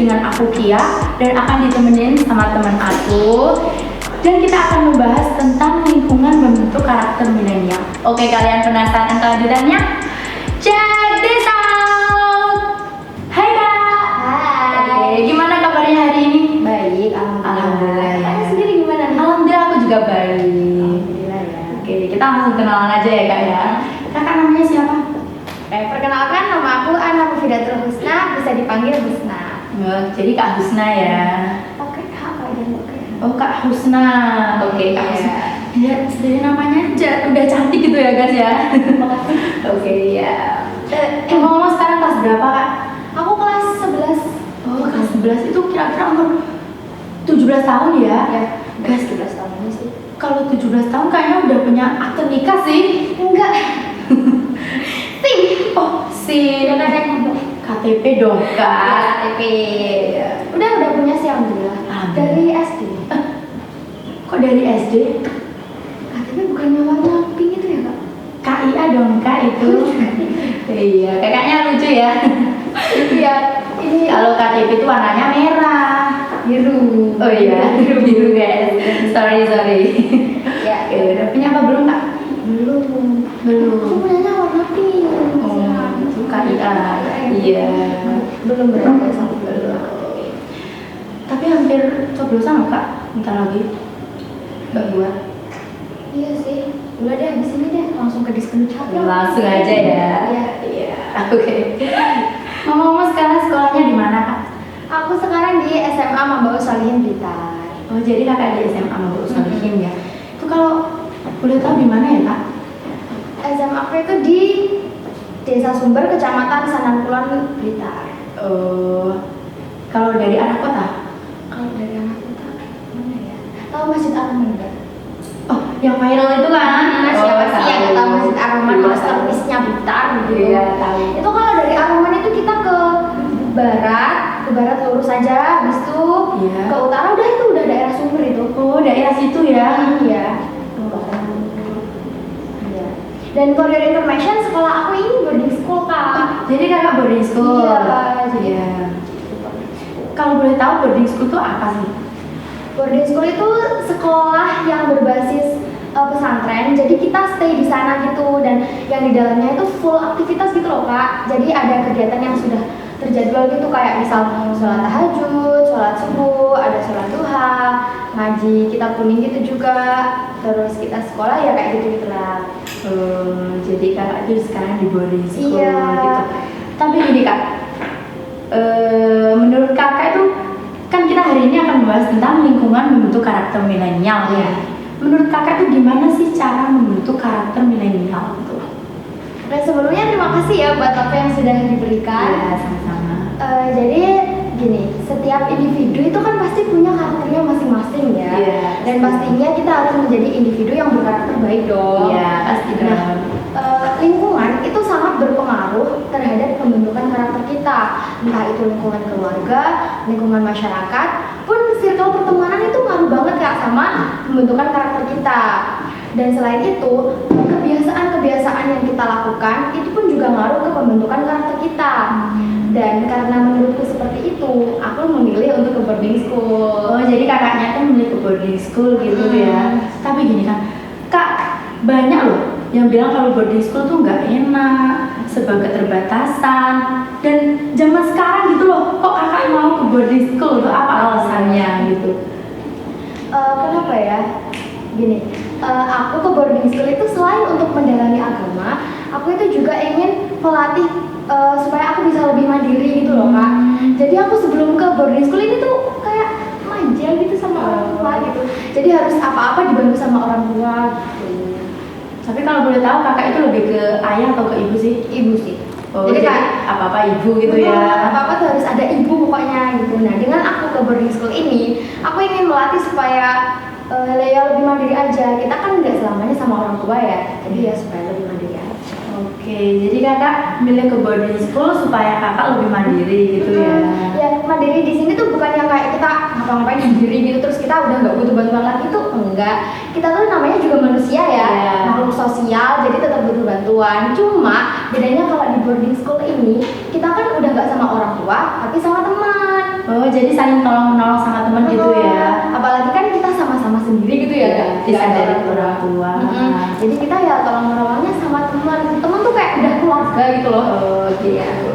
dengan aku Kia dan akan ditemenin sama teman aku. Dan kita akan membahas tentang lingkungan membentuk karakter milenial. Oke, kalian penasaran kelanjutannya? Check this out! Hai Kak! Hai. Gimana kabarnya hari ini? Baik, Alhamdulillah. Kakak sendiri gimana nih? Alhamdulillah aku juga baik. Alhamdulillah ya. Oke, kita langsung kenalan aja ya Kak ya. Kakak namanya siapa? Perkenalkan, nama aku Ana Mufidatul Husna, bisa dipanggil Husna. Jadi Kak Husna ya. Oke, Kak, apa aja oke. Oh Kak Husna. Oke Kak Iya. Husna. Ya, dari namanya aja udah cantik gitu ya guys ya. Makasih. Oke ya. Ngomong sekarang kelas berapa Kak? Aku kelas 11. Oh kelas 11 itu kira-kira umur 17 tahun ya? Ya, Guys, 17 tahun ini sih. kalau 17 tahun kayaknya udah punya akte nikah sih. Enggak. Ting. Oh si Udah ada yang KTP dong Kak. KTP. Udah punya sih alhamdulillah. Alhamdulillah. Dari SD. Kok dari SD? KTP bukannya warna pink itu ya, Kak? KIA dong Kak itu. Iya, kakaknya lucu ya. Iya, ini Kalau KTP itu warnanya merah. biru. Oh iya, biru guys. Sorry. Ya, Oke, udah punya apa belum Kak? belum. Aku Belum. punyanya warna pink. Oh, itu KIA. Iya. Belum berapa sama Belum. Tapi hampir coblosan loh Kak. Bentar lagi. Nggak buat. Iya sih. Udah deh, habis ini deh langsung ke diskon capek. Langsung aja ya. Iya. Iya. Oke. Ngomong-ngomong sekarang sekolahnya di mana Kak? Aku sekarang di SMA Mambaul Salihin Blitar. Oh, jadi kakak di SMA Mambaul Salihin ya. Itu kalau boleh tahu di mana ya Kak? SMA aku itu di Desa Sumber, Kecamatan Sanankulon, Blitar. Oh, kalau dari arah kota? Kalau dari anak kota mana ya? Tahu Masjid Ar-Rahman enggak? Oh, yang viral itu kan? Siapa sih yang nggak tahu Masjid Ar-Rahman, Iya, masterpiece-nya Blitar gitu. Iya, tahu. Itu kalau dari Ar-Rahman itu kita ke barat lurus aja, habis itu Iya. ke utara udah daerah Sumber itu. Oh, daerah situ ya. Iya. Iya. Dan for your information, sekolah aku ini boarding school, Kak. Jadi kakak boarding school. Iya, jadi Iya. Kalau boleh tahu boarding school itu apa sih? boarding school itu sekolah yang berbasis pesantren. Jadi kita stay di sana gitu, dan yang di dalamnya itu full aktivitas gitu loh, Kak. Jadi ada kegiatan yang sudah terjadwal gitu, kayak misal sholat tahajud, sholat subuh, ada sholat duha, ngaji kitab kuning gitu juga. Terus kita sekolah ya kayak gitu lah. Jadi kakak itu sekarang di boarding school Iya. gitu. Tapi gini Kak, menurut kakak itu kan kita hari ini akan membahas tentang lingkungan membentuk karakter milenial ya. Iya. Menurut kakak itu gimana sih cara membentuk karakter milenial itu? Dan sebelumnya terima kasih ya buat apa yang sudah diberikan. Ya, sama-sama. Jadi gini, setiap individu itu kan pasti punya karakternya masing-masing ya. Iya. Dan pastinya kita harus menjadi individu yang berkarakter baik dong. Iya, pasti dong. Nah, lingkungan itu sangat berpengaruh terhadap pembentukan karakter kita. Entah itu lingkungan keluarga, lingkungan masyarakat, pun circle pertemanan itu ngaruh banget Kak sama pembentukan karakter kita. Dan selain itu, kebiasaan-kebiasaan yang kita lakukan itu pun juga ngaruh ke pembentukan karakter kita. Dan karena menurutku seperti itu, aku memilih untuk ke boarding school. Oh, jadi kakaknya kan memilih ke boarding school gitu ya. Tapi gini kan, Kak, banyak loh yang bilang kalau boarding school tuh nggak enak, sebab keterbatasan. Dan zaman sekarang gitu loh, kok kakak mau ke boarding school tuh apa alasannya gitu? Kenapa ya? Gini, aku ke boarding school itu selain untuk mendalami agama, aku itu juga ingin melatih supaya aku bisa lebih mandiri gitu loh Kak. Jadi aku sebelum ke boarding school ini tuh kayak manja gitu sama orang tua gitu. Jadi harus apa-apa dibantu sama orang tua gitu. Tapi kalau boleh tahu kakak itu lebih ke ayah atau ke ibu sih? Ibu sih. Oh, Jadi jadi kayak apa-apa ibu gitu ya? Apa-apa tuh harus ada ibu pokoknya gitu. Nah, dengan aku ke boarding school ini, aku ingin melatih supaya ya lebih mandiri aja. Kita kan nggak selamanya sama orang tua ya. Jadi ya supaya lebih mandiri aja. Oke, jadi kakak milih ke boarding school supaya kakak lebih mandiri gitu ya? Ya, mandiri di sini tuh bukan yang kayak kita ngapa-ngapain sendiri gitu terus kita udah nggak butuh bantuan lagi tuh enggak. Kita tuh namanya juga manusia ya, Iya. makhluk sosial, jadi tetap butuh bantuan. Cuma bedanya kalau di boarding school ini kita kan udah nggak sama orang tua, tapi sama teman. Oh, jadi saling tolong menolong sama teman gitu ya. Apalagi kan kita sama-sama sendiri gitu ya. Iya, disadari orang tua. Jadi kita ya tolong menolongnya sama teman. Teman tuh kayak udah keluarga gitu loh. Oh, gitu.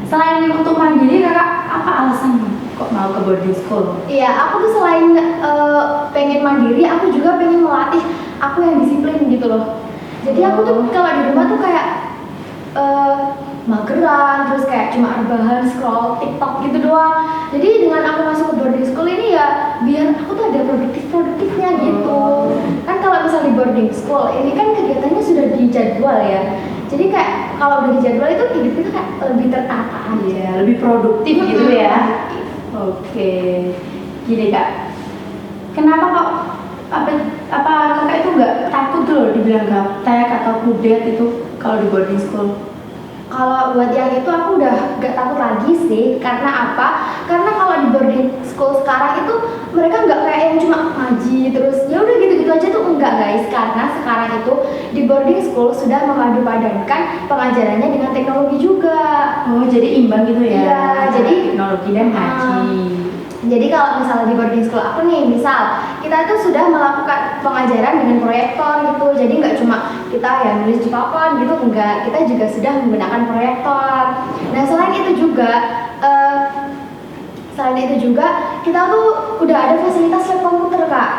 Selain untuk mandiri, kakak apa alasan kok mau ke boarding school? Iya, aku tuh selain pengen mandiri, aku juga pengen melatih aku yang disiplin gitu loh. Jadi aku tuh kalau di rumah tuh kayak mageran, terus kayak cuma rebahan scroll TikTok gitu doang. Jadi dengan aku masuk ke boarding school ini ya biar aku tuh ada produktifnya gitu. Kan kalau misal di boarding school ini kan kegiatannya sudah dijadwal ya. Jadi kayak kalau udah dijadwal itu hidup itu kayak lebih tertata aja. Iya, lebih produktif gitu ya. Oke, gini kak, kenapa kok apa kakak itu nggak takut tuh loh dibilang gaptek atau kudet itu kalau di boarding school? Kalau buat yang itu aku udah gak takut lagi sih. Karena apa? Karena kalau di boarding school sekarang itu mereka nggak kayak yang cuma ngaji terus ya udah gitu-gitu aja tuh, enggak guys. Karena sekarang itu di boarding school sudah memadupadankan pengajarannya dengan teknologi juga. Oh, jadi imbang gitu ya? Iya, jadi teknologi dan ngaji. Jadi kalau misalnya di boarding school aku nih, misal kita itu sudah melakukan pengajaran dengan proyektor gitu. Jadi nggak cuma kita ya nulis di papan gitu, enggak. Kita juga sudah menggunakan proyektor. Nah selain itu juga kita tuh udah ada fasilitas lab komputer kak.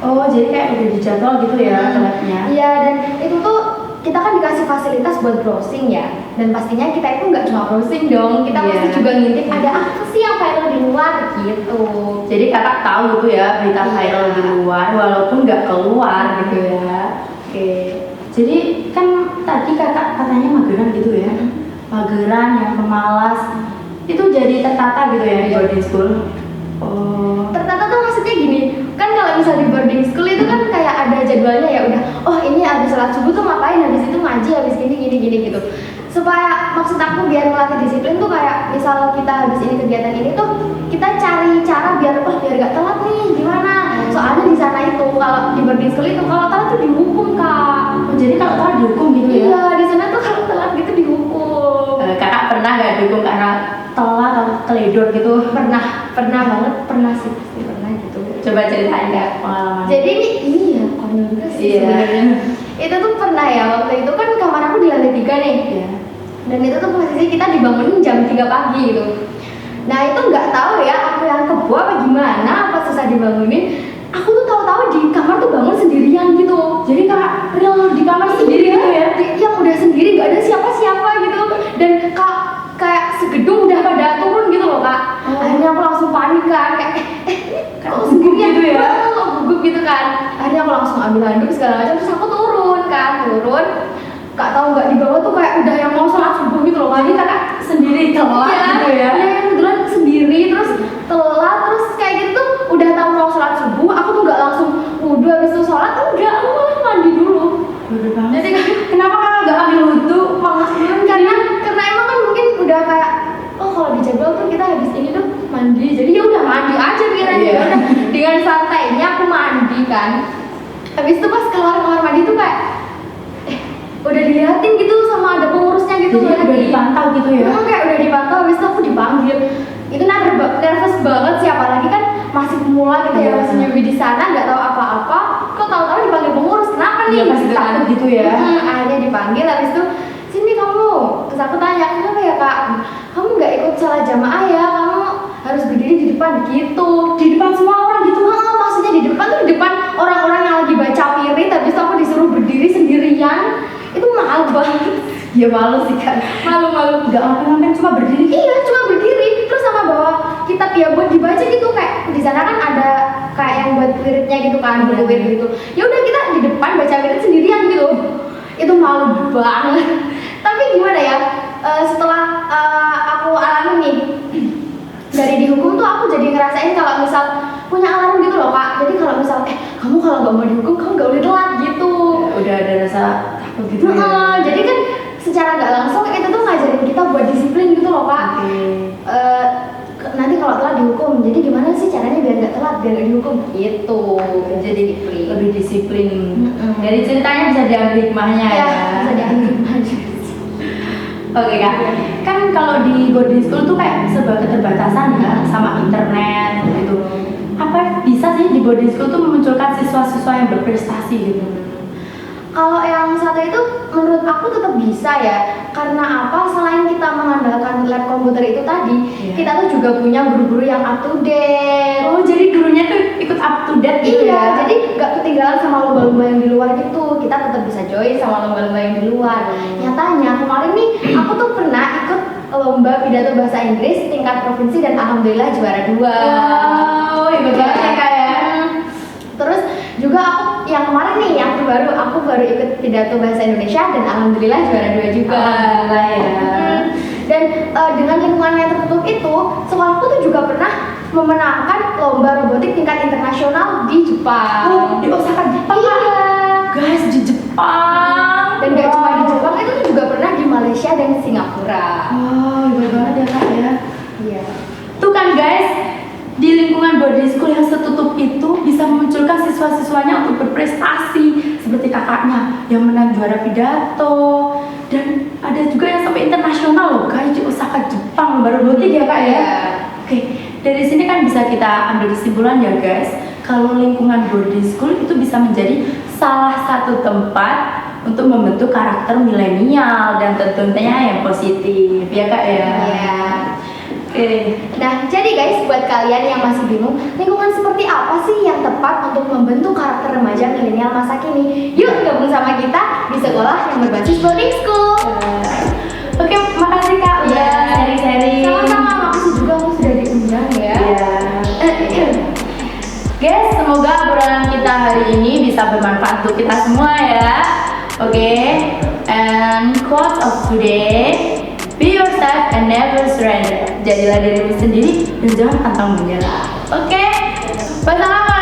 Oh, jadi kayak udah dijadwal gitu ya labnya? Iya, dan itu tuh kita kan dikasih fasilitas buat browsing ya. Dan pastinya kita itu nggak cuma browsing dong, kita pasti juga ngintip ada apa sih yang viral di luar gitu. Jadi kakak tahu gitu ya berita viral di luar walaupun nggak keluar gitu ya. Oke. Jadi kan tadi kakak katanya mageran gitu ya. Mageran yang pemalas itu jadi tertata gitu ya di boarding school. Oh. Tertata tuh maksudnya gini, kan kalau misal di boarding school itu kan kayak ada jadwalnya ya udah. Oh ini habis sholat subuh tuh ngapain, habis itu ngaji, habis gini gitu. Supaya maksud aku biar melatih disiplin tuh kayak misal kita habis ini kegiatan ini tuh kita cari cara biar gak telat nih gimana. Soalnya di sana itu kalau di boarding school itu kalau telat tuh dihukum kak. Oh, jadi kalau telat dihukum gitu ya? Iya, di sana tuh kalau telat gitu dihukum. Kakak pernah nggak dihukum karena telat atau teledor gitu? Pernah banget, pernah sih pernah gitu. Coba ceritain nggak pengalaman? Jadi ini ya konyol juga sih Iya. sebenarnya. Itu tuh pernah ya, waktu itu kan kamar aku di lantai 3 nih. Iya. Dan itu tuh posisi kita dibangunin jam 3 pagi gitu. Nah itu nggak tahu ya aku yang kebo apa gimana, apa susah dibangunin. Aku tuh tahu-tahu di kamar tuh bangun sendirian gitu. Jadi kakak real di kamar sendiri gitu ya? Yang udah sendiri, nggak ada siapa-siapa gitu. Dan kayak segedung udah pada turun gitu loh kak. Akhirnya aku langsung panik kan, kayak kalau sendirian gitu ya? gugup gitu kan. Akhirnya aku langsung ambil handuk segala macam, terus aku turun. Gak tahu nggak di bawah tuh kayak udah yang mau sholat subuh gitu loh. Jadi kakak sendiri telat gitu ya? Iya, kebetulan sendiri terus telat terus kayak gitu tuh udah tahu mau sholat subuh, aku tuh nggak langsung wudhu habis itu sholat, enggak, aku malah mandi dulu. Bodoh banget. Jadi kenapa kakak nggak ambil wudhu? karena emang kan mungkin udah kayak kalau di jadwal tuh kita habis ini tuh mandi, jadi ya udah mandi aja pikirannya. Iya. Udah dengan santainya aku mandi kan. Habis itu pas keluar kamar mandi tuh kayak udah diliatin gitu sama ada pengurusnya gitu. Jadi udah dipantau gitu ya? Kayak udah dipantau, habis itu aku dipanggil. Itu nervous banget sih, apalagi kan masih pemula gitu ya, masih newbie di sana, nggak tahu apa-apa. Kok tahu-tahu dipanggil pengurus, kenapa nih? Iya, masih takut gitu ya? Akhirnya dipanggil, habis itu sini kamu. Terus aku tanya, kenapa ya kak? Kamu nggak ikut salat jamaah ya? Kamu harus berdiri di depan gitu. Di depan semua orang gitu? Maksudnya di depan tuh di depan orang-orang yang lagi baca wirid, habis itu aku disuruh berdiri sendirian. Itu malu banget. Ya malu sih kan? Malu. Nggak ngapain, cuma berdiri? Iya, cuma berdiri. Terus sama bawa kitab ya buat dibaca gitu, kayak di sana kan ada kayak yang buat wiridnya gitu kan, buku wirid gitu. Ya udah kita di depan baca wirid sendirian gitu. Itu malu banget. Tapi gimana ya? Setelah aku alami nih dari dihukum tuh aku jadi ngerasain kalau misal punya alarm gitu loh kak. Jadi kalau misal kamu kalau nggak mau dihukum kamu nggak boleh telat gitu. Udah ada rasa takut gitu ya? Jadi kan secara nggak langsung itu tuh ngajarin kita buat disiplin gitu loh kak. Nanti kalau telat dihukum, jadi gimana sih caranya biar nggak telat, biar nggak dihukum gitu. Jadi lebih disiplin. Dari ceritanya bisa diambil hikmahnya ya? Bisa diambil hikmahnya. Oke kak, kan kalau di boarding school tuh kayak serba keterbatasan ya sama internet gitu. Apa bisa sih di boarding school tuh memunculkan siswa-siswa yang berprestasi gitu? Kalau yang satu itu menurut aku tetap bisa ya. Karena apa? Selain kita mengandalkan lab komputer itu tadi, Iya. kita tuh juga punya guru-guru yang up to date. Oh, jadi gurunya tuh ikut up to date gitu Iya, ya? jadi nggak ketinggalan sama lomba-lomba yang di luar gitu. Kita tetap bisa join sama lomba-lomba yang di luar. Nyatanya kemarin nih aku tuh pernah ikut lomba pidato bahasa Inggris tingkat provinsi dan alhamdulillah juara 2. Wow, hebat banget ya Kak ya. Terus juga aku yang kemarin nih yang terbaru aku baru ikut pidato bahasa Indonesia dan alhamdulillah juara 2 juga. Alhamdulillah ya. Dan dengan lingkungan yang tertutup itu, sekolahku tuh juga pernah memenangkan lomba robotik tingkat internasional di Jepang. Oh, di Osaka Jepang. Iya. Guys, di Jepang. Dan gak cuma di Jepang, itu tuh juga pernah di Malaysia dan Singapura. Oh, hebat banget ya Kak ya. Iya. Tuh kan guys, di lingkungan boarding school yang setutup itu bisa memunculkan siswa-siswanya untuk berprestasi seperti kakaknya yang menang juara pidato, dan ada juga yang sampai internasional loh guys di Osaka Jepang lomba robotik ya Kak ya. Iya. Oke, dari sini kan bisa kita ambil kesimpulan ya guys, kalau lingkungan boarding school itu bisa menjadi salah satu tempat untuk membentuk karakter milenial dan tentunya yang positif ya Kak ya. Iya. Oke. Nah, jadi guys, buat kalian yang masih bingung, lingkungan seperti apa sih yang tepat untuk membentuk karakter remaja milenial masa kini? Yuk gabung sama kita di sekolah yang berbasis boarding school. Oke, makasih Kak udah Iya. sharing-sharing. Sama-sama, makasih juga kamu sudah diundang ya. Iya. Guys, semoga obrolan kita hari ini bisa bermanfaat untuk kita semua ya. Oke, and quote of today: be yourself and never surrender. Jadilah dirimu sendiri dan jangan pantang menyerah. Oke, wassalamualaikum.